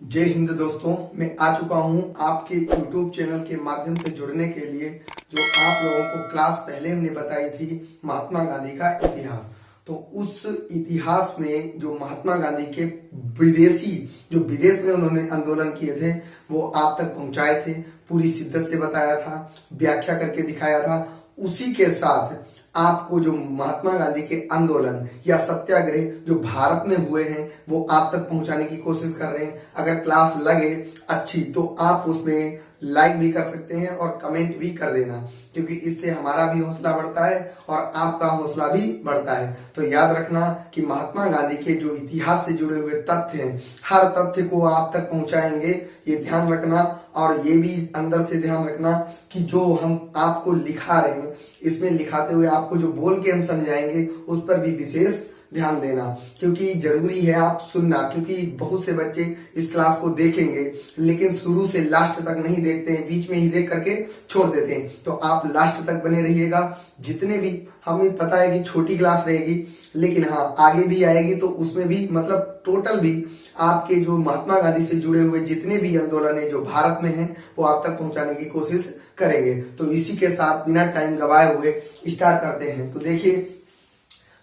जय हिंद दोस्तों, मैं आ चुका हूं आपके YouTube चैनल के माध्यम से जुड़ने के लिए। जो आप लोगों को क्लास पहले हमने बताई थी महात्मा गांधी का इतिहास, तो उस इतिहास में जो महात्मा गांधी के विदेश में उन्होंने आंदोलन किए थे वो आप तक पहुंचाए थे, पूरी शिद्दत से बताया था, व्याख्या करके दिखाया था। उसी के साथ आपको जो महात्मा गांधी के आंदोलन या सत्याग्रह जो भारत में हुए हैं वो आप तक पहुंचाने की कोशिश कर रहे हैं। अगर क्लास लगे अच्छी तो आप उसमें लाइक भी कर सकते हैं और कमेंट भी कर देना, क्योंकि इससे हमारा भी हौसला बढ़ता है और आपका हौसला भी बढ़ता है। तो याद रखना कि महात्मा गांधी के जो इतिहास से जुड़े हुए तथ्य हैं, हर तथ्य को आप तक पहुंचाएंगे, ये ध्यान रखना। और ये भी अंदर से ध्यान रखना कि जो हम आपको लिखा रहे हैं, इसमें लिखाते हुए आपको जो बोल के हम समझाएंगे उस पर भी विशेष ध्यान देना, क्योंकि जरूरी है आप सुनना। क्योंकि बहुत से बच्चे इस क्लास को देखेंगे लेकिन शुरू से लास्ट तक नहीं देखते हैं, बीच में ही देख करके छोड़ देते हैं। तो आप लास्ट तक बने रहिएगा। जितने भी, हमें पता है कि छोटी क्लास रहेगी लेकिन हाँ आगे भी आएगी, तो उसमें भी मतलब टोटल भी आपके जो महात्मा गांधी से जुड़े हुए जितने भी आंदोलन है जो भारत में हैं वो आप तक पहुंचाने की कोशिश करेंगे। तो इसी के साथ बिना टाइम गवाए हुए स्टार्ट करते हैं। तो देखिए,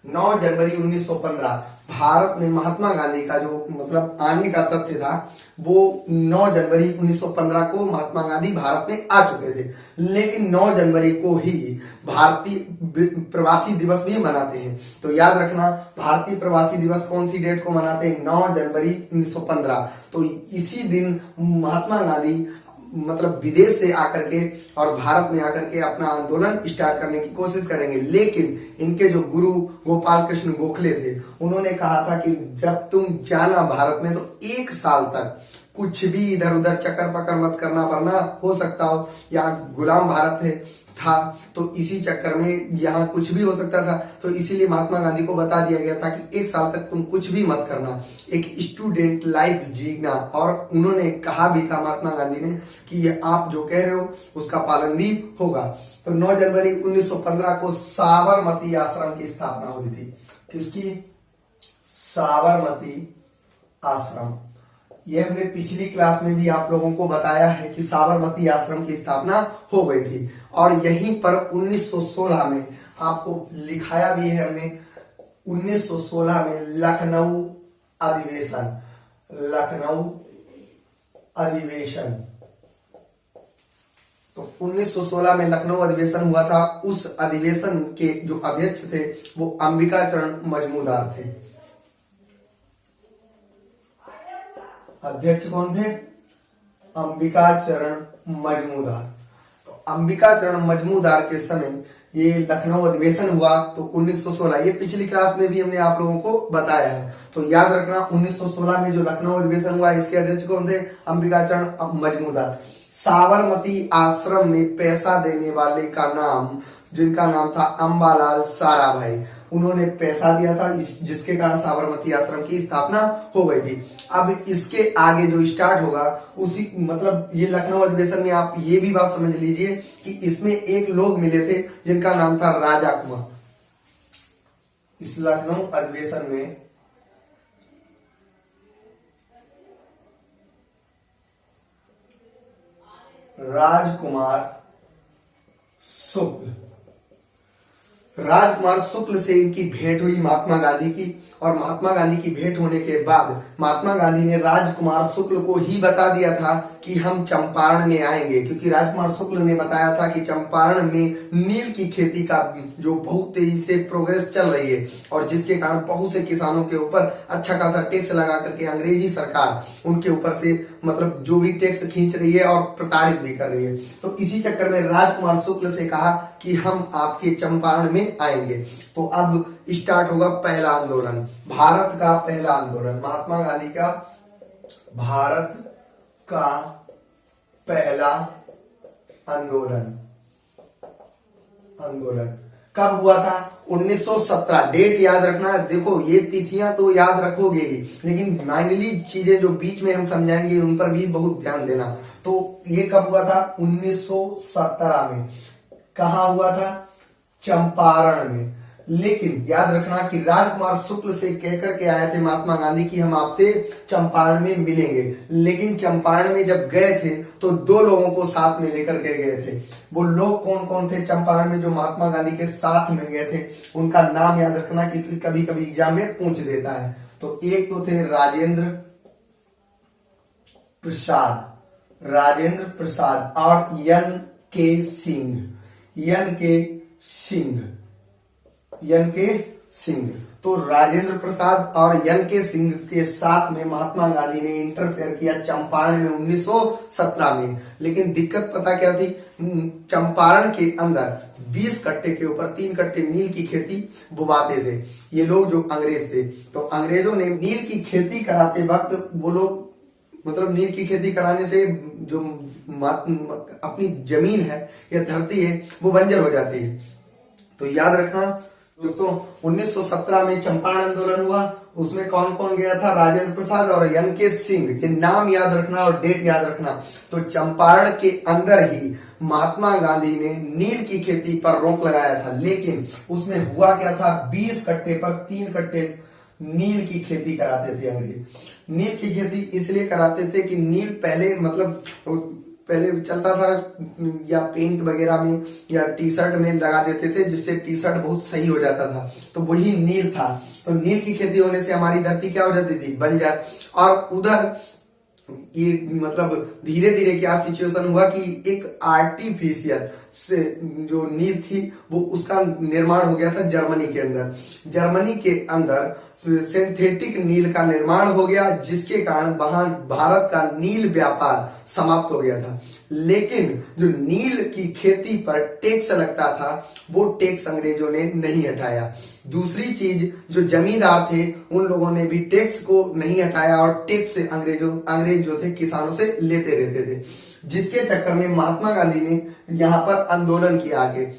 9 जनवरी 1915 भारत में महात्मा गांधी का जो मतलब आने का तथ्य था वो 9 जनवरी 1915 को महात्मा गांधी भारत में आ चुके थे। लेकिन 9 जनवरी को ही भारतीय प्रवासी दिवस भी मनाते हैं। तो याद रखना, भारतीय प्रवासी दिवस कौन सी डेट को मनाते हैं? 9 जनवरी 1915। तो इसी दिन महात्मा गांधी मतलब विदेश से आकर के और भारत में आकर के अपना आंदोलन स्टार्ट करने की कोशिश करेंगे। लेकिन इनके जो गुरु गोपाल कृष्ण गोखले थे, उन्होंने कहा था कि जब तुम जाना भारत में तो 1 साल तक कुछ भी इधर उधर चक्कर पकड़ मत करना, वरना हो सकता हो यहाँ गुलाम भारत था, तो इसी चक्कर में यहाँ कुछ भी हो सकता था। तो इसीलिए महात्मा गांधी को बता दिया गया था कि 1 साल तक तुम कुछ भी मत करना, एक स्टूडेंट लाइफ जीना। और उन्होंने कहा भी था महात्मा गांधी ने कि ये आप जो कह रहे हो उसका पालन भी होगा। तो 9 जनवरी 1915 को साबरमती आश्रम की स्थापना हुई थी। किसकी? साबरमती आश्रम। ये हमने पिछली क्लास में भी आप लोगों को बताया है कि साबरमती आश्रम की स्थापना हो गई थी। और यहीं पर 1916 में आपको लिखाया भी है हमने, 1916 में लखनऊ अधिवेशन। तो 1916 में लखनऊ अधिवेशन हुआ था। उस अधिवेशन के जो अध्यक्ष थे वो अंबिकाचरण मजमूदार थे। अध्यक्ष कौन थे? अंबिकाचरण मजमूदार। तो अंबिकाचरण मजमूदार के समय ये लखनऊ अधिवेशन हुआ। तो 1916, ये पिछली क्लास में भी हमने आप लोगों को बताया है। तो याद रखना, 1916 में जो लखनऊ अधिवेशन हुआ इसके अध्यक्ष कौन थे? अंबिकाचरण मजमूदार। साबरमती आश्रम में पैसा देने वाले का नाम, जिनका नाम था अंबालाल साराभाई, उन्होंने पैसा दिया था, जिसके कारण साबरमती आश्रम की स्थापना हो गई थी। अब इसके आगे जो स्टार्ट होगा उसी मतलब ये लखनऊ अधिवेशन में आप ये भी बात समझ लीजिए कि इसमें एक लोग मिले थे जिनका नाम था राजा कुमार। इस लखनऊ अधिवेशन में राजकुमार शुक्ल से इनकी भेंट हुई महात्मा गांधी की। और महात्मा गांधी की भेंट होने के बाद महात्मा गांधी ने राजकुमार शुक्ल को ही बता दिया था कि हम चंपारण में आएंगे, क्योंकि राजकुमार शुक्ल ने बताया था कि चंपारण में नील की खेती का जो बहुत तेजी से प्रोग्रेस चल रही है और जिसके कारण बहुत से किसानों के ऊपर अच्छा खासा टैक्स लगा करके अंग्रेजी सरकार उनके ऊपर से मतलब जो भी टैक्स खींच रही है और प्रताड़ित भी कर रही है। तो इसी चक्कर में राजकुमार शुक्ल से कहा कि हम आपके चंपारण में आएंगे। तो अब स्टार्ट होगा पहला आंदोलन, भारत का पहला आंदोलन, महात्मा गांधी का भारत का पहला आंदोलन कब हुआ था? 1917। डेट याद रखना। देखो, ये तिथियां तो याद रखोगे ही, लेकिन माइनली चीजें जो बीच में हम समझाएंगे उन पर भी बहुत ध्यान देना। तो ये कब हुआ था? 1917 में। कहा हुआ था? चंपारण में। लेकिन याद रखना कि राजकुमार शुक्ल से कहकर के आए थे महात्मा गांधी की हम आपसे चंपारण में मिलेंगे। लेकिन चंपारण में जब गए थे तो दो लोगों को साथ में लेकर के गए थे। वो लोग कौन कौन थे चंपारण में जो महात्मा गांधी के साथ में गए थे, उनका नाम याद रखना क्योंकि कभी कभी एग्जाम में पूछ देता है। तो एक तो थे राजेंद्र प्रसाद और एन के सिंह। तो राजेंद्र प्रसाद और एन के सिंह के साथ में महात्मा गांधी ने इंटरफेयर किया चंपारण में 1917 में। लेकिन दिक्कत पता क्या थी, चंपारण के अंदर 20 कट्टे के ऊपर 3 कट्टे नील की खेती बुवाते थे ये लोग जो अंग्रेज थे। तो अंग्रेजों ने नील की खेती कराते वक्त वो लोग मतलब नील की खेती कराने से जो अपनी जमीन है या धरती है वो बंजर हो जाती है। तो याद रखना दोस्तों 1917 में चंपारण आंदोलन हुआ, उसमें कौन कौन गया था, राजेंद्र प्रसाद और एन के सिंह। ये नाम याद रखना और डेट याद रखना। तो चंपारण के अंदर ही महात्मा गांधी ने नील की खेती पर रोक लगाया था। लेकिन उसमें हुआ क्या था, 20 कट्टे पर 3 कट्टे नील की खेती कराते थे अंग्रेज। नील की खेती इसलिए कराते थे कि नील पहले चलता था या पेंट वगैरह में या टी शर्ट में लगा देते थे जिससे टी शर्ट बहुत सही हो जाता था। तो वही नील था। तो नील की खेती होने से हमारी धरती क्या हो जाती थी, बंजर। और उधर ये मतलब धीरे धीरे क्या सिचुएशन हुआ कि एक आर्टिफिशियल से जो नील थी वो उसका निर्माण हो गया था जर्मनी के अंदर। जर्मनी के अंदर सिंथेटिक नील का निर्माण हो गया जिसके कारण वहां भारत का नील व्यापार समाप्त हो गया था। लेकिन जो नील की खेती पर टैक्स लगता था वो टैक्स अंग्रेजों ने नहीं हटाया। दूसरी चीज जो जमींदार थे उन लोगों ने भी टैक्स को नहीं हटाया और टैक्स से अंग्रेज जो थे किसानों से लेते रहते थे, जिसके चक्कर में महात्मा गांधी ने यहाँ पर आंदोलन किया आगे।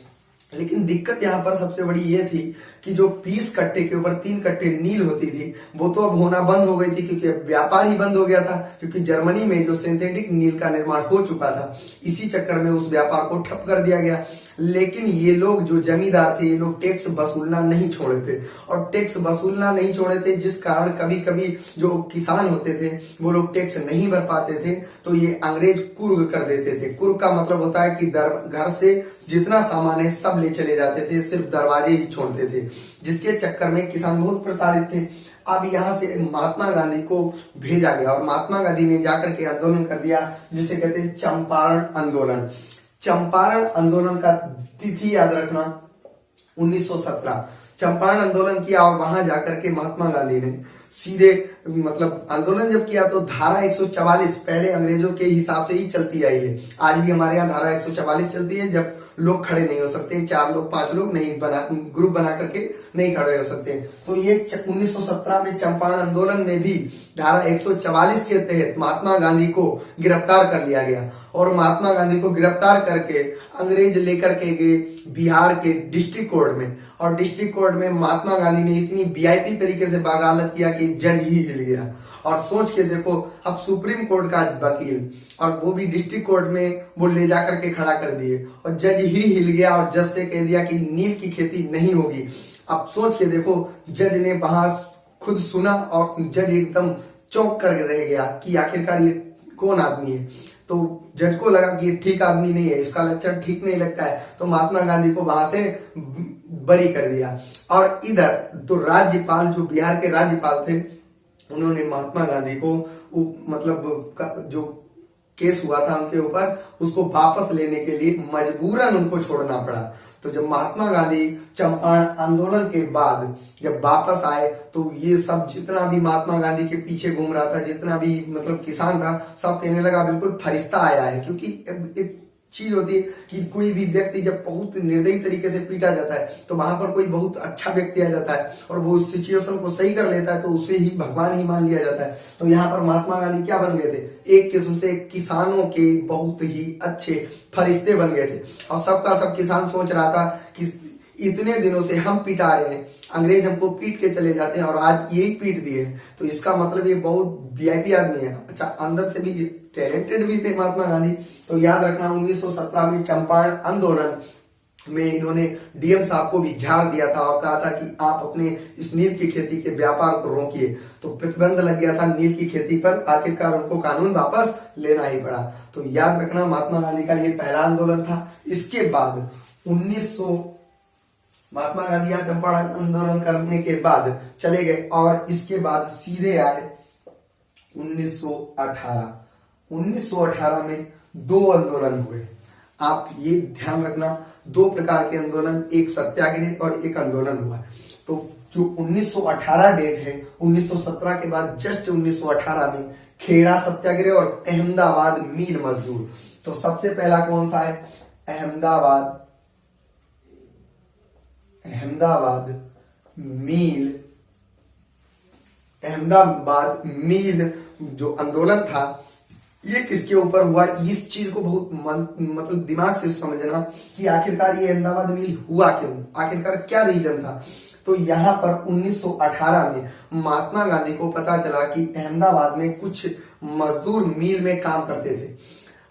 लेकिन दिक्कत यहाँ पर सबसे बड़ी ये थी कि जो 20 कट्टे के ऊपर 3 कट्टे नील होती थी वो तो अब होना बंद हो गई थी क्योंकि व्यापार ही बंद हो गया था, क्योंकि जर्मनी में जो सिंथेटिक नील का निर्माण हो चुका था। इसी चक्कर में उस व्यापार को ठप कर दिया गया। लेकिन ये लोग जो जमींदार थे ये लोग टैक्स वसूलना नहीं छोड़े थे और टैक्स वसूलना नहीं छोड़े थे जिस कारण कभी कभी जो किसान होते थे वो लोग टैक्स नहीं भर पाते थे तो ये अंग्रेज कुर्ग कर देते थे। कुर्ग का मतलब होता है कि घर से जितना सामान है सब ले चले जाते थे, सिर्फ दरवाजे ही छोड़ते थे, जिसके चक्कर में किसान बहुत प्रताड़ित थे। अब यहाँ से महात्मा गांधी को भेजा गया और महात्मा गांधी ने जाकर के आंदोलन कर दिया जिसे कहते हैं चंपारण आंदोलन। चंपारण आंदोलन का तिथि याद रखना 1917। चंपारण आंदोलन किया और वहां जाकर के महात्मा गांधी ने सीधे मतलब आंदोलन जब किया तो धारा 144 पहले अंग्रेजों के हिसाब से ही चलती आई है। आज भी हमारे यहाँ धारा 144 चलती है जब लोग खड़े नहीं हो सकते, 4 लोग 5 लोग नहीं ग्रुप बना करके नहीं खड़े हो सकते। तो ये 1917 में चंपारण आंदोलन में भी धारा 144 के तहत महात्मा गांधी को गिरफ्तार कर लिया गया और महात्मा गांधी को गिरफ्तार करके अंग्रेज लेकर के गए बिहार के डिस्ट्रिक्ट कोर्ट में। और डिस्ट्रिक्ट कोर्ट में महात्मा गांधी ने इतनी वीआईपी तरीके से वकालत किया कि जज ही हिल गया। और सोच के देखो अब सुप्रीम कोर्ट का वकील और वो भी डिस्ट्रिक्ट कोर्ट में वो ले जाकर के खड़ा कर दिए और जज ही हिल गया और जज से कह दिया कि नील की खेती नहीं होगी। अब सोच के देखो जज ने वहां खुद सुना और जज एकदम चौंक कर रह गया कि आखिरकार ये कौन आदमी है। तो जज को लगा कि ये ठीक आदमी नहीं है, इसका लक्षण ठीक नहीं लगता है, तो महात्मा गांधी को वहां से बरी कर दिया। और इधर तो राज्यपाल जो बिहार के राज्यपाल थे उन्होंने महात्मा गांधी को मतलब जो केस हुआ था उनके ऊपर उसको वापस लेने के लिए मजबूरन उनको छोड़ना पड़ा। तो जब महात्मा गांधी चंपारण आंदोलन के बाद जब वापस आए तो ये सब जितना भी महात्मा गांधी के पीछे घूम रहा था, जितना भी मतलब किसान था, सब कहने लगा बिल्कुल फरिश्ता आया है। क्योंकि एक चीज होती है कि कोई भी व्यक्ति जब बहुत निर्दयी तरीके से पीटा जाता है तो वहां पर कोई बहुत अच्छा व्यक्ति आ जाता है और वो उस सिचुएशन को सही कर लेता है तो उसे ही भगवान ही मान लिया जाता है। तो यहाँ पर महात्मा गांधी क्या बन गए थे, एक किस्म से किसानों के बहुत ही अच्छे फरिश्ते बन गए थे। और सबका सब किसान सोच रहा था कि इतने दिनों से हम पिटा रहे हैं, अंग्रेज हमको पीट के चले जाते हैं और आज यही पीट दिए, तो इसका मतलब ये बहुत वीआईपी आदमी है। अच्छा, अंदर से भी टैलेंटेड भी थे महात्मा गांधी। तो याद रखना 1917 में चंपारण आंदोलन में इन्होंने डीएम साहब को भी झाड़ दिया था और कहा था कि आप अपने इस नील की खेती के व्यापार को रोकिए। तो प्रतिबंध लग गया था नील की खेती पर, आखिरकार उनको कानून वापस लेना ही पड़ा। तो याद रखना, महात्मा गांधी का ये पहला आंदोलन था। इसके बाद 1900 महात्मा गांधी यहाँ चंपारण आंदोलन करने के बाद चले गए और इसके बाद सीधे आए 1918। 1918 में दो आंदोलन हुए। आप ये ध्यान रखना, दो प्रकार के आंदोलन, एक सत्याग्रह और एक आंदोलन हुआ। तो जो 1918 डेट है, 1917 के बाद जस्ट 1918 में खेड़ा सत्याग्रह और अहमदाबाद मील मजदूर। तो सबसे पहला कौन सा है? अहमदाबाद मील जो आंदोलन था, ये किसके ऊपर हुआ? इस चीज को बहुत मतलब दिमाग से समझना कि आखिरकार ये अहमदाबाद मिल हुआ क्यों, आखिरकार क्या रीजन था। तो यहाँ पर 1918 में महात्मा गांधी को पता चला कि अहमदाबाद में कुछ मजदूर मिल में काम करते थे।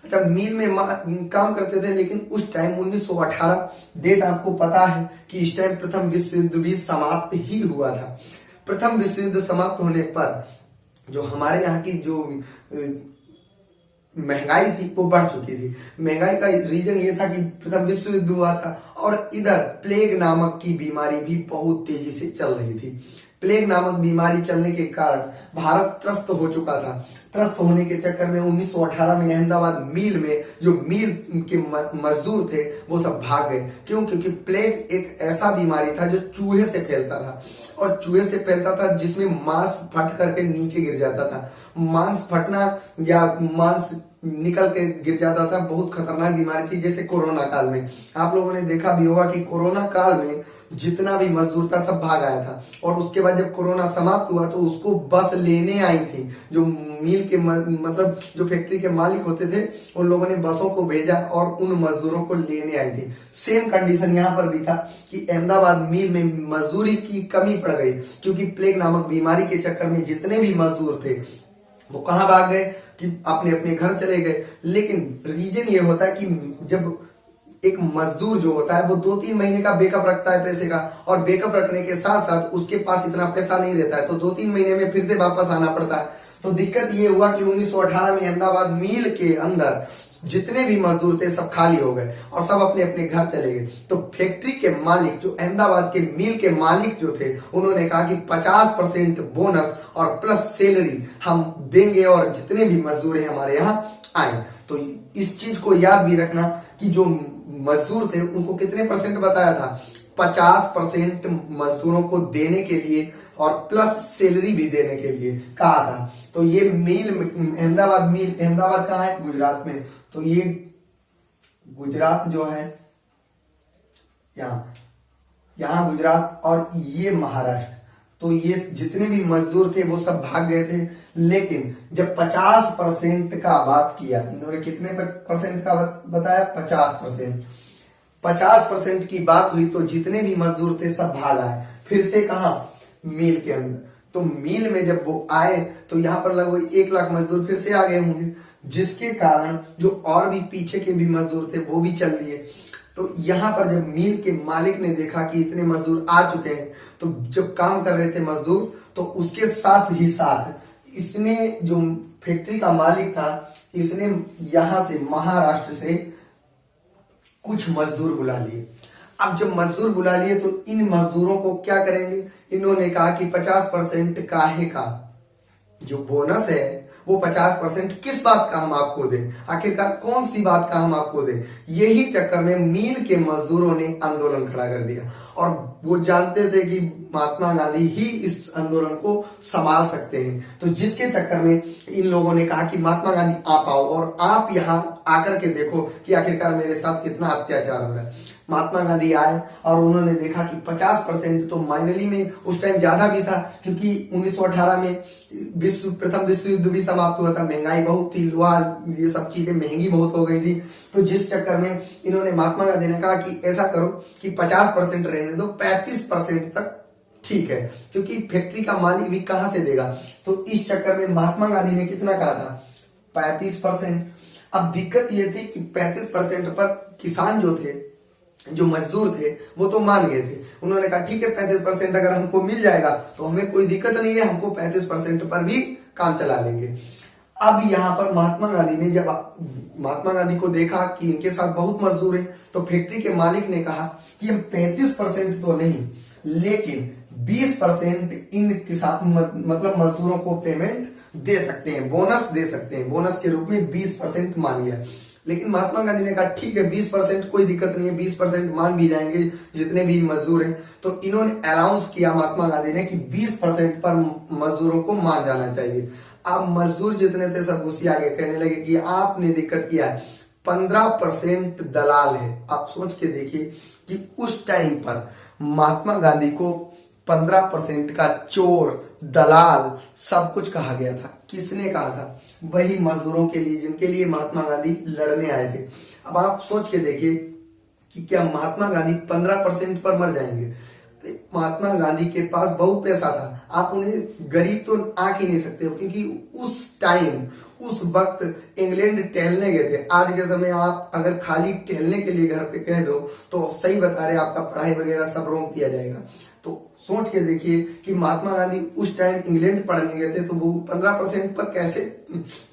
अच्छा, मिल में काम करते थे, लेकिन उस टाइम 1918 डेट आपको पता है कि इस टाइम प्रथम विश्व युद्ध भी समाप्त ही हुआ था। प्रथम विश्व युद्ध समाप्त होने पर जो हमारे यहाँ की जो महंगाई थी वो बढ़ चुकी थी। महंगाई का रीजन ये था कि प्रथम विश्व युद्ध हुआ था और इधर प्लेग नामक की बीमारी भी बहुत तेजी से चल रही थी। प्लेग नामक बीमारी चलने के कारण भारत त्रस्त हो चुका था। त्रस्त होने के चक्कर में 1918 में अहमदाबाद मील में जो मील के मजदूर थे वो सब भाग गए। क्यों? क्योंकि प्लेग एक ऐसा बीमारी था जो चूहे से फैलता था और चूहे से फैलता था जिसमें मांस फट करके नीचे गिर जाता था। मांस फटना या मांस निकल के गिर जाता था, बहुत खतरनाक बीमारी थी। जैसे कोरोना काल में आप लोगों ने देखा भी होगा कि कोरोना काल में जितना भी मजदूर था सब भाग आया था और उसके बाद जब कोरोना समाप्त हुआ तो उसको बस लेने आई थी। जो मिल के मतलब जो फैक्ट्री के मालिक होते थे उन लोगों ने बसों को भेजा और उन मजदूरों को लेने आई थी। सेम कंडीशन यहाँ पर भी था कि अहमदाबाद मिल में मजदूरी की कमी पड़ गई, क्योंकि प्लेग नामक बीमारी के चक्कर में जितने भी मजदूर थे वो कहाँ भाग गए कि अपने अपने घर चले गए। लेकिन रीजन ये होता है कि जब एक मजदूर जो होता है वो 2-3 महीने का बैकअप रखता है पैसे का, और बैकअप रखने के साथ साथ उसके पास इतना पैसा नहीं रहता है, तो 2-3 महीने में फिर से वापस आना पड़ता है। तो दिक्कत ये हुआ कि 1918 में अहमदाबाद मिल के अंदर जितने भी मजदूर थे सब खाली हो गए और सब अपने अपने घर चले गए। तो फैक्ट्री के मालिक, जो अहमदाबाद के मिल के मालिक जो थे, उन्होंने कहा कि 50% बोनस और प्लस सैलरी हम देंगे और जितने भी मजदूर हैं हमारे यहाँ आए। तो इस चीज को याद भी रखना कि जो मजदूर थे उनको कितने परसेंट बताया था? 50% मजदूरों को देने के लिए और प्लस सैलरी भी देने के लिए कहा था। तो ये मिल अहमदाबाद कहाँ है? गुजरात में। तो ये गुजरात जो है यहाँ गुजरात और ये महाराष्ट्र। तो ये जितने भी मजदूर थे वो सब भाग गए थे। लेकिन जब 50% का बात किया, इन्होंने कितने परसेंट का बताया? 50%। 50% की बात हुई तो जितने भी मजदूर थे सब भाग आए। फिर से कहा? मिल के अंदर। तो मिल में जब वो आए तो यहाँ पर लगभग 1 लाख मजदूर फिर से आ गए होंगे, जिसके कारण जो और भी पीछे के भी मजदूर थे वो भी चल दिए। तो यहाँ पर जब मिल के मालिक ने देखा कि इतने मजदूर आ चुके हैं, तो जब काम कर रहे थे मजदूर, तो उसके साथ ही साथ इसने, जो फैक्ट्री का मालिक था, इसने यहां से महाराष्ट्र से कुछ मजदूर बुला लिए। अब जब मजदूर बुला लिए तो इन मजदूरों को क्या करेंगे? इन्होंने कहा कि 50% काहे का जो बोनस है वो 50% किस बात का हम आपको दें, आखिरकार कौन सी बात का हम आपको दें। यही चक्कर में मिल के मजदूरों ने आंदोलन खड़ा कर दिया और वो जानते थे कि महात्मा गांधी ही इस आंदोलन को संभाल सकते हैं। तो जिसके चक्कर में इन लोगों ने कहा कि महात्मा गांधी आप आओ और आप यहाँ आकर के देखो कि आखिरकार मेरे साथ कितना अत्याचार हो रहा है। महात्मा गांधी आए और उन्होंने देखा कि 50% तो माइनली में उस टाइम ज्यादा भी था, क्योंकि 1918 में प्रथम विश्व युद्ध भी समाप्त हुआ था, महंगाई बहुत थी, लोहा ये सब चीजें महंगी बहुत हो गई थी। तो जिस चक्कर में इन्होंने, महात्मा गांधी ने कहा कि ऐसा करो कि 50% रहने दो, 35% तक ठीक है, क्योंकि फैक्ट्री का मालिक भी कहां से देगा। तो इस चक्कर में महात्मा गांधी ने कितना कहा था? 35%। अब दिक्कत ये थी कि 35% पर किसान जो थे जो मजदूर थे वो तो मान गए थे। उन्होंने कहा ठीक है 35% अगर हमको मिल जाएगा तो हमें कोई दिक्कत नहीं है, हमको 35% पर भी काम चला लेंगे। अब यहाँ पर महात्मा गांधी ने जब महात्मा गांधी को देखा कि इनके साथ बहुत मजदूर हैं, तो फैक्ट्री के मालिक ने कहा कि हम 35% तो नहीं लेकिन 20% इन किसान मतलब मजदूरों को पेमेंट दे सकते हैं, बोनस दे सकते हैं, बोनस के रूप में 20% मान गया। लेकिन महात्मा गांधी ने कहा ठीक है 20% कोई दिक्कत नहीं है, 20% मान भी जाएंगे जितने भी मजदूर हैं। तो इन्होंने अनाउंस किया महात्मा गांधी ने कि 20% पर मजदूरों को मान जाना चाहिए। अब मजदूर जितने थे सब उसी आगे कहने लगे कि आपने दिक्कत किया है, 15% दलाल है। आप सोच के देखिए कि उस टाइम पर महात्मा गांधी को 15% का चोर, दलाल सब कुछ कहा गया था। किसने कहा था? वही मजदूरों के लिए जिनके लिए महात्मा गांधी लड़ने आए थे। अब आप सोच के देखिए कि क्या महात्मा गांधी 15% पर मर जाएंगे? महात्मा गांधी के पास बहुत पैसा था, आप उन्हें गरीब तो आंक ही नहीं सकते हो, क्योंकि उस टाइम उस वक्त इंग्लैंड टहलने गए थे। आज के समय आप अगर खाली टहलने के लिए घर पे कह दो तो सही बता रहे आपका पढ़ाई वगैरह सब रोक दिया जाएगा। तो सोच के देखिए कि महात्मा गांधी उस टाइम इंग्लैंड पढ़ने गए थे तो वो 15% पर कैसे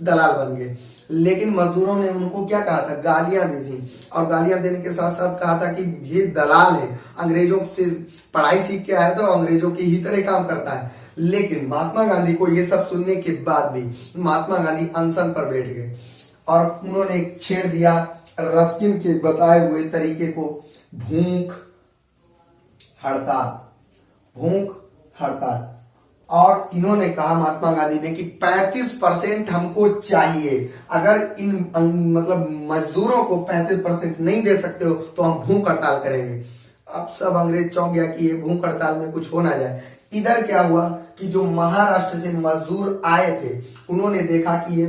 दलाल बन गए। लेकिन मजदूरों ने उनको क्या कहा था? गालियां दी थी, और गालियां देने के साथ साथ कहा था कि ये दलाल है, अंग्रेजों से पढ़ाई सीख के आया था, अंग्रेजों की ही तरह काम करता है। लेकिन महात्मा गांधी को ये सब सुनने के बाद भी महात्मा गांधी अनशन पर बैठ गए और उन्होंने छेड़ दिया रस्किन के बताए हुए तरीके को, भूख हड़ताल, भूख हड़ताल। और इन्होंने कहा महात्मा गांधी ने कि 35% हमको चाहिए, अगर इन मतलब मजदूरों को 35% नहीं दे सकते हो तो हम भूख हड़ताल करेंगे। अब सब अंग्रेज चौंक गया कि ये भूख हड़ताल में कुछ हो ना जाए। इधर क्या हुआ कि जो महाराष्ट्र से मजदूर आए थे उन्होंने देखा कि ये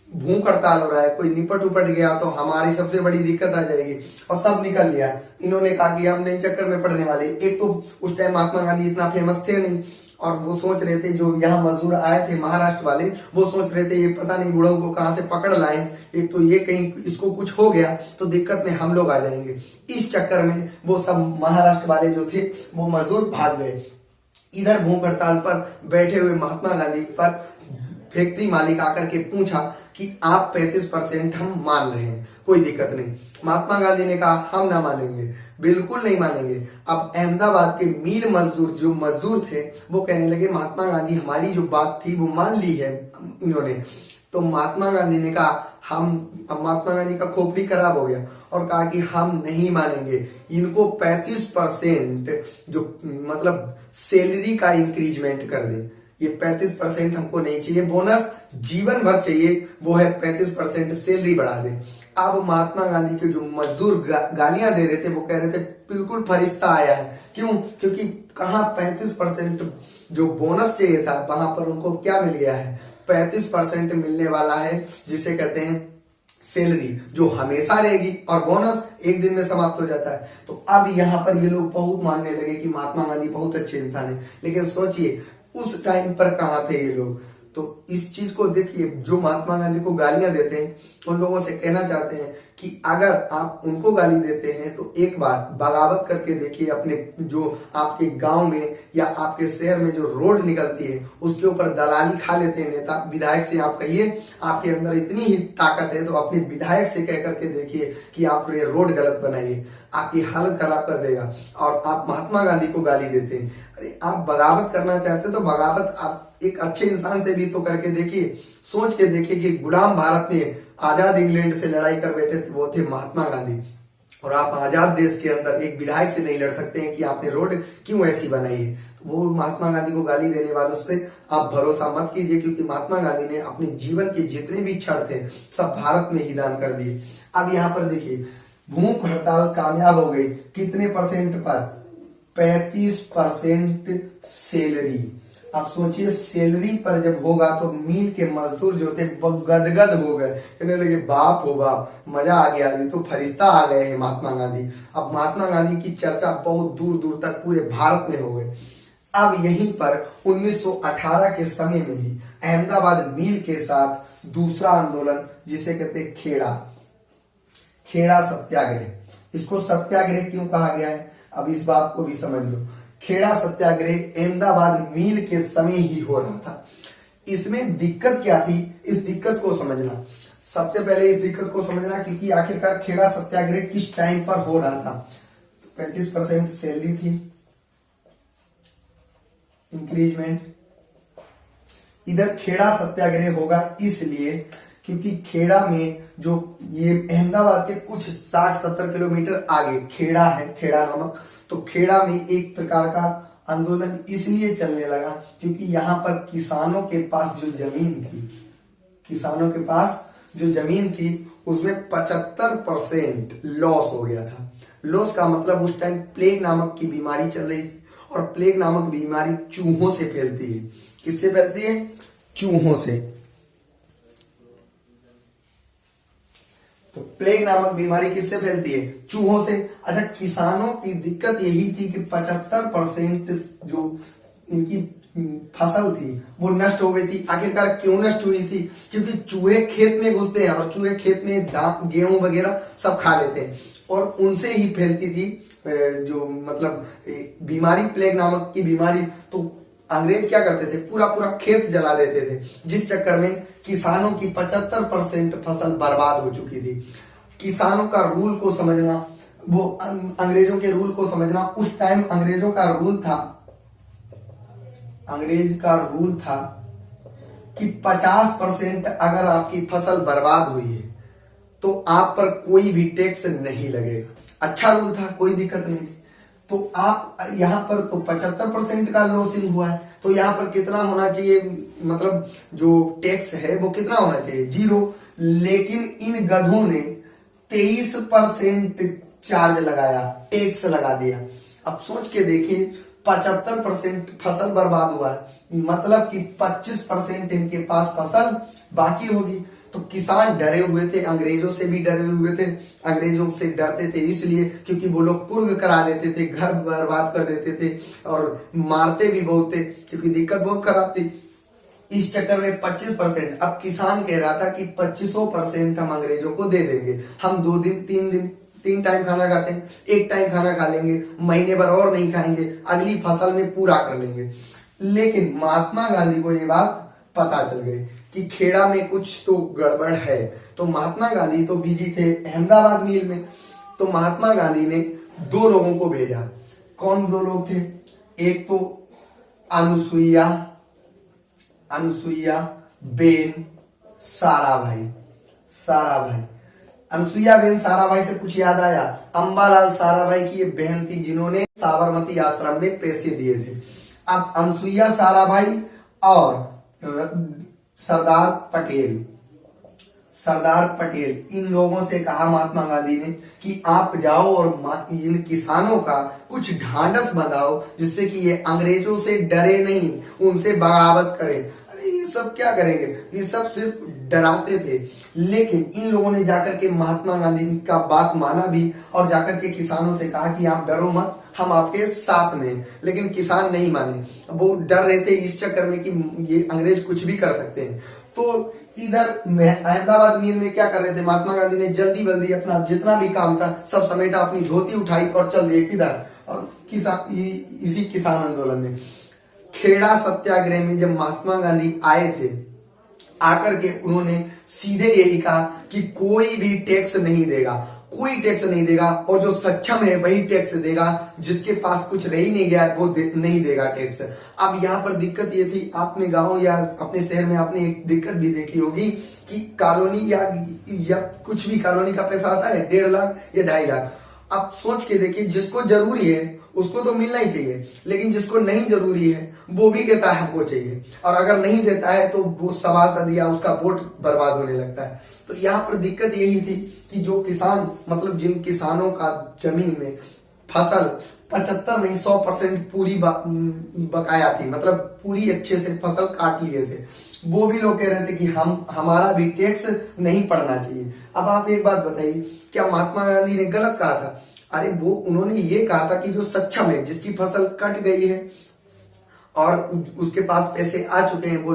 भूख हड़ताल हो रहा है, कोई निपट उपट गया तो हमारी सबसे बड़ी दिक्कत आ जाएगी, और सब निकल लिया। इन्होंने कहा कि हम नए चक्कर में पड़ने वाले। एक तो उस टाइम महात्मा गांधी इतना फेमस थे नहीं, और वो सोच रहे थे जो यहाँ मजदूर आए थे महाराष्ट्र वाले, वो सोच रहे थे ये पता नहीं बुढ़ऊ को कहां से पकड़ लाए, एक तो ये कहीं इसको कुछ हो गया तो दिक्कत में हम लोग आ जाएंगे। इस चक्कर में वो सब महाराष्ट्र वाले जो थे वो मजदूर भाग गए। इधर भूख हड़ताल पर बैठे हुए महात्मा गांधी पर फैक्ट्री मालिक आकर के पूछा कि आप 35% हम मान रहे हैं, कोई दिक्कत नहीं। महात्मा गांधी ने कहा हम ना मानेंगे, बिल्कुल नहीं मानेंगे। अब अहमदाबाद के मील मजदूर जो मजदूर थे वो कहने लगे महात्मा गांधी हमारी जो बात थी वो मान ली है इन्होंने। तो महात्मा गांधी ने कहा महात्मा गांधी का खोपड़ी खराब हो गया और कहा कि हम नहीं मानेंगे, इनको 35% जो मतलब सैलरी का इंक्रीजमेंट कर दे। ये 35% हमको नहीं चाहिए, बोनस जीवन भर चाहिए, वो है 35% सैलरी बढ़ा दे। अब महात्मा गांधी के जो मजदूर गालियां दे रहे थे वो कह रहे थे बिल्कुल फरिश्ता आया है। क्यों? क्योंकि कहाँ 35% जो बोनस चाहिए था वहां पर उनको क्या मिल गया है? 35% मिलने वाला है, जिसे कहते हैं सैलरी, जो हमेशा रहेगी, और बोनस एक दिन में समाप्त हो जाता है। तो अब यहाँ पर ये लोग बहुत मानने लगे कि महात्मा गांधी बहुत अच्छे इंसान है। लेकिन सोचिए उस टाइम पर कहाँ थे ये लोग? तो इस चीज को देखिए, जो महात्मा गांधी को गालियां देते हैं उन लोगों से कहना चाहते हैं कि अगर आप उनको गाली देते हैं तो एक बार बगावत करके देखिए, अपने जो आपके गांव में या आपके शहर में जो रोड निकलती है उसके ऊपर दलाली खा लेते हैं नेता। विधायक से आप कहिए, आपके अंदर इतनी ही ताकत है तो अपने विधायक से कह करके देखिए कि आपने रोड गलत बनाइए, आपकी हालत खराब कर देगा। और आप महात्मा गांधी को गाली देते हैं। अरे आप बगावत करना चाहते तो बगावत आप एक अच्छे इंसान से भी तो करके देखिए। सोच के देखिए कि गुलाम भारत में आजाद इंग्लैंड से लड़ाई कर बैठे थे वो थे महात्मा गांधी, और आप आजाद देश के अंदर एक विधायक से नहीं लड़ सकते हैं कि आपने रोड क्यों ऐसी बनाई है। तो वो महात्मा गांधी को गाली देने वालों से आप भरोसा मत कीजिए, क्योंकि महात्मा गांधी ने अपने जीवन के जितने भी क्षण थे सब भारत में ही दान कर दिए। अब यहाँ पर देखिए भूख हड़ताल कामयाब हो गई, कितने परसेंट पर? 35% सैलरी। आप सोचिए सैलरी पर जब होगा तो मील के मजदूर जो थे वो गदगद हो गए, कहने लगे बाप हो बाप, मजा आ गया, ये तो फरिश्ता आ गए हैं महात्मा गांधी। अब महात्मा गांधी की चर्चा बहुत दूर दूर तक पूरे भारत में हो गई। अब यहीं पर 1918 के समय में ही अहमदाबाद मील के साथ दूसरा आंदोलन, जिसे कहते खेड़ा सत्याग्रह, इसको सत्याग्रह क्यों कहा गया है, अब इस बात को भी समझ लो। खेड़ा सत्याग्रह अहमदाबाद मील के समय ही हो रहा था। इसमें दिक्कत क्या थी, इस दिक्कत को समझना। सबसे पहले इस दिक्कत को समझना क्योंकि आखिरकार खेड़ा सत्याग्रह किस टाइम पर हो रहा था। 35% सैलरी थी, इंक्रीजमेंट। इधर खेड़ा सत्याग्रह होगा इसलिए क्योंकि खेड़ा में जो ये अहमदाबाद के कुछ 60-70 किलोमीटर आगे खेड़ा है, खेड़ा नामक, तो खेड़ा में एक प्रकार का आंदोलन इसलिए चलने लगा क्योंकि यहाँ पर किसानों के पास जो जमीन थी, किसानों के पास जो जमीन थी उसमें 75% लॉस हो गया था। लॉस का मतलब उस टाइम प्लेग नामक की बीमारी चल रही थी और प्लेग नामक बीमारी चूहों से फैलती है। किससे फैलती है? चूहों से। तो प्लेग नामक बीमारी किससे फैलती है? चूहों से। अच्छा, किसानों की दिक्कत यही थी कि 75% जो इनकी फसल थी वो नष्ट हो गई थी। आखिरकार क्यों नष्ट हुई थी? क्योंकि चूहे खेत में घुसते हैं और चूहे खेत में गेहूं वगैरह सब खा लेते हैं और उनसे ही फैलती थी जो मतलब बीमारी, प्लेग नामक की बीमारी। तो अंग्रेज क्या करते थे, पूरा पूरा खेत जला देते थे, जिस चक्कर में किसानों की 75% फसल बर्बाद हो चुकी थी। किसानों का रूल को समझना, वो अंग्रेजों के रूल को समझना। उस टाइम अंग्रेज का रूल था कि 50% अगर आपकी फसल बर्बाद हुई है तो आप पर कोई भी टैक्स नहीं लगेगा। अच्छा रूल था, कोई दिक्कत नहीं थी। तो आप यहाँ पर तो 75% का लॉसिंग हुआ है, तो यहाँ पर कितना होना चाहिए, मतलब जो टैक्स है वो कितना होना चाहिए? 0। लेकिन इन गधों ने 23% चार्ज लगाया, टैक्स लगा दिया। अब सोच के देखिए, 75% फसल बर्बाद हुआ है, मतलब कि 25% इनके पास फसल बाकी होगी। तो किसान डरे हुए थे, अंग्रेजों से भी डरे हुए थे। अंग्रेजों से डरते थे इसलिए क्योंकि वो लोग कुर्ग करा देते थे, घर बर्बाद कर देते थे और मारते भी बहुत थे क्योंकि दिक्कत बहुत खराब थी। इस चक्कर में 25%, अब किसान कह रहा था कि 25% हम अंग्रेजों को दे देंगे। हम 2 दिन 3 दिन 3 टाइम खाना खाते हैं, 1 टाइम खाना खा लेंगे, महीने भर और नहीं खाएंगे, अगली फसल में पूरा कर लेंगे। लेकिन महात्मा गांधी को ये बात पता चल गई कि खेड़ा में कुछ तो गड़बड़ है। तो महात्मा गांधी तो बिजी थे अहमदाबाद मील में। तो महात्मा गांधी ने 2 लोगों को भेजा। कौन 2 लोग थे? एक तो अनुसुईया बेन साराभाई। अनुसुईया बेन साराभाई से कुछ याद आया? अंबालाल साराभाई की ये बहन थी जिन्होंने साबरमती आश्रम में पैसे दिए थे। अब अनुसुईया साराभाई और सरदार पटेल इन लोगों से कहा महात्मा गांधी ने कि आप जाओ और इन किसानों का कुछ ढांढस बंधाओ जिससे कि ये अंग्रेजों से डरे नहीं, उनसे बगावत करें। अरे ये सब क्या करेंगे, ये सब सिर्फ डराते थे। लेकिन इन लोगों ने जाकर के महात्मा गांधी का बात माना भी और जाकर के किसानों से कहा कि आप डरो मत, हम आपके साथ में। लेकिन किसान नहीं माने, वो डर रहे थे इस चक्कर में कि ये अंग्रेज कुछ भी कर सकते हैं। तो इधर अहमदाबाद मील में क्या कर रहे थे, महात्मा गांधी ने जल्दी बल्दी अपना जितना भी काम था सब समेटा, अपनी धोती उठाई और चल दिए किधर, और इसी किसान आंदोलन में। खेड़ा सत्याग्रह में जब महात्मा गांधी आए थे, आकर के उन्होंने सीधे यही कहा कि कोई भी टैक्स नहीं देगा, कोई टैक्स नहीं देगा, और जो सक्षम है वही टैक्स देगा, जिसके पास कुछ रह ही नहीं गया वो नहीं देगा टैक्स। अब यहाँ पर दिक्कत ये थी, आपने गांव या अपने शहर में आपने एक दिक्कत भी देखी होगी कि कॉलोनी या कुछ भी कॉलोनी का पैसा आता है 1.5 लाख या 2.5 लाख। अब सोच के देखिए, जिसको जरूरी है उसको तो मिलना ही चाहिए, लेकिन जिसको नहीं जरूरी है वो भी कहता है हमको चाहिए, और अगर नहीं देता है तो वो सभासद या उसका वोट बर्बाद होने लगता है। तो यहाँ पर दिक्कत यही थी कि जो किसान, मतलब जिन किसानों का जमीन में फसल 75 नहीं 100% पूरी बकाया थी, मतलब पूरी अच्छे से फसल काट लिए थे, वो भी लोग कह रहे थे कि हमारा भी टैक्स नहीं पड़ना चाहिए। अब आप एक बात बताइए, क्या महात्मा गांधी ने गलत कहा था? अरे वो उन्होंने ये कहा था कि जो सक्षम है, जिसकी फसल कट गई है और उसके पास पैसे आ चुके हैं, वो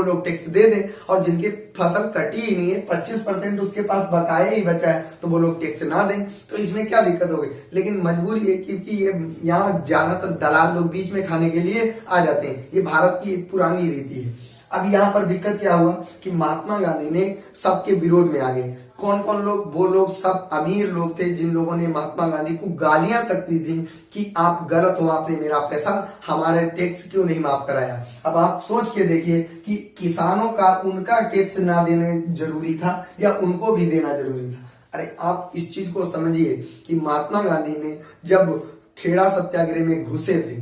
लोग टैक्स दे दें, और जिनके फसल कटी ही नहीं है 25% उसके पास बकाया ही बचा है तो वो लोग टैक्स ना दें, तो इसमें क्या दिक्कत होगी। लेकिन मजबूरी है क्योंकि ये यहाँ ज्यादातर दलाल लोग बीच में खाने के लिए आ जाते हैं, ये भारत की एक पुरानी रीति है। अब यहाँ पर दिक्कत क्या हुआ कि महात्मा गांधी ने सबके विरोध में आ गए। कौन कौन लोग? वो लोग सब अमीर लोग थे जिन लोगों ने महात्मा गांधी को गालियां तक दी थी कि आप गलत हो, आपने मेरा पैसा, हमारे टैक्स क्यों नहीं माफ कराया। अब आप सोच के देखिए कि किसानों का उनका टैक्स ना देने जरूरी था या उनको भी देना जरूरी था। अरे आप इस चीज को समझिए कि महात्मा गांधी ने जब खेड़ा सत्याग्रह में घुसे थे,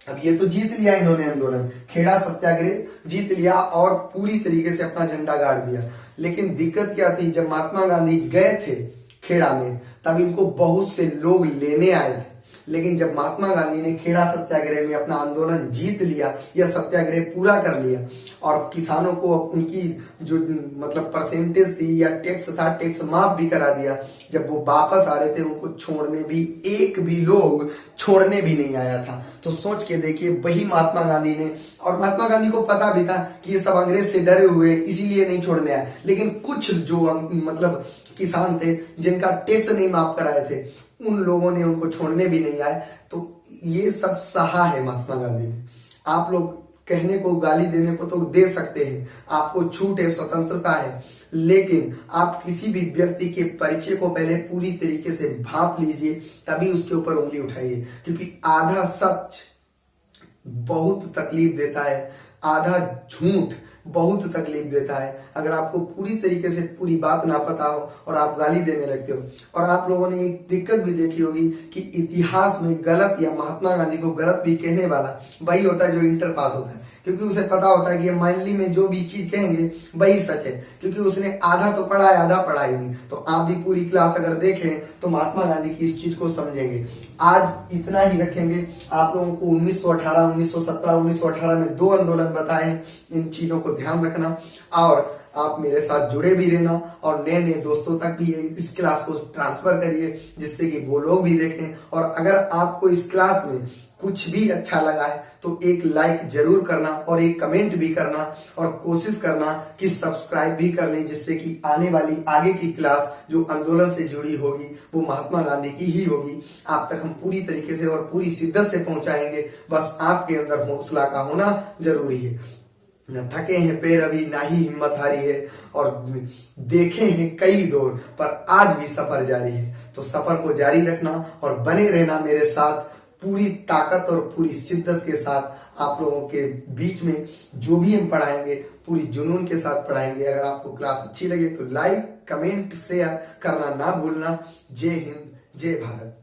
अब ये तो जीत लिया इन्होंने आंदोलन, खेड़ा सत्याग्रह जीत लिया और पूरी तरीके से अपना झंडा गाड़ दिया। लेकिन दिक्कत क्या थी, जब महात्मा गांधी गए थे खेड़ा में तब इनको बहुत से लोग लेने आए थे, लेकिन जब महात्मा गांधी ने खेड़ा सत्याग्रह में अपना आंदोलन जीत लिया या सत्याग्रह पूरा कर लिया और किसानों को उनकी जो मतलब परसेंटेज थी या टैक्स था, टैक्स माफ भी करा दिया, जब वो वापस आ रहे थे उनको छोड़ने भी, एक भी लोग छोड़ने भी नहीं आया था। तो सोच के देखिए, वही महात्मा गांधी ने, और महात्मा गांधी को पता भी था कि ये सब अंग्रेज से डरे हुए इसीलिए नहीं छोड़ने आए, लेकिन कुछ जो मतलब किसान थे जिनका टैक्स नहीं माफ कराए थे उन लोगों ने उनको छोड़ने भी नहीं आए। तो ये सब सहा है महात्मा गांधी ने। आप लोग कहने को, गाली देने को तो दे सकते हैं, आपको छूट है, स्वतंत्रता है, लेकिन आप किसी भी व्यक्ति के परिचय को पहले पूरी तरीके से भांप लीजिए, तभी उसके ऊपर उंगली उठाइए, क्योंकि आधा सच बहुत तकलीफ देता है, आधा झूठ बहुत तकलीफ देता है। अगर आपको पूरी तरीके से पूरी बात ना पता हो और आप गाली देने लगते हो। और आप लोगों ने एक दिक्कत भी देखी होगी कि इतिहास में गलत या महात्मा गांधी को गलत भी कहने वाला वही होता है जो इंटर पास होता है, क्योंकि उसे पता होता है कि माइनली में जो भी चीज कहेंगे वही सच है, क्योंकि उसने आधा तो पढ़ा है, आधा पढ़ा ही नहीं। तो आप भी पूरी क्लास अगर देखें तो महात्मा गांधी की इस चीज को समझेंगे। आज इतना ही रखेंगे। आप लोगों को 1918, 1917, 1918 में 2 आंदोलन बताए, इन चीजों को ध्यान रखना और आप मेरे साथ जुड़े भी रहना और नए नए दोस्तों तक भी इस क्लास को ट्रांसफर करिए, जिससे कि वो लोग भी देखें। और अगर आपको इस क्लास में कुछ भी अच्छा लगा है तो एक लाइक जरूर करना और एक कमेंट भी करना और कोशिश करना कि सब्सक्राइब भी कर लें, जिससे कि आने वाली आगे की क्लास जो आंदोलन से जुड़ी होगी वो महात्मा गांधी की ही होगी। आप तक हम पूरी तरीके से और पूरी शिद्दत से पहुंचाएंगे, बस आपके अंदर हौसला का होना जरूरी है। न थके हैं पैर अभी, ना ही हिम्मत हारी है, और देखे हैं कई दौर पर आज भी सफर जारी है। तो सफर को जारी रखना और बने रहना मेरे साथ, पूरी ताकत और पूरी शिद्दत के साथ आप लोगों के बीच में जो भी हम पढ़ाएंगे पूरी जुनून के साथ पढ़ाएंगे। अगर आपको क्लास अच्छी लगे तो लाइक, कमेंट, शेयर करना ना भूलना। जय हिंद, जय भारत।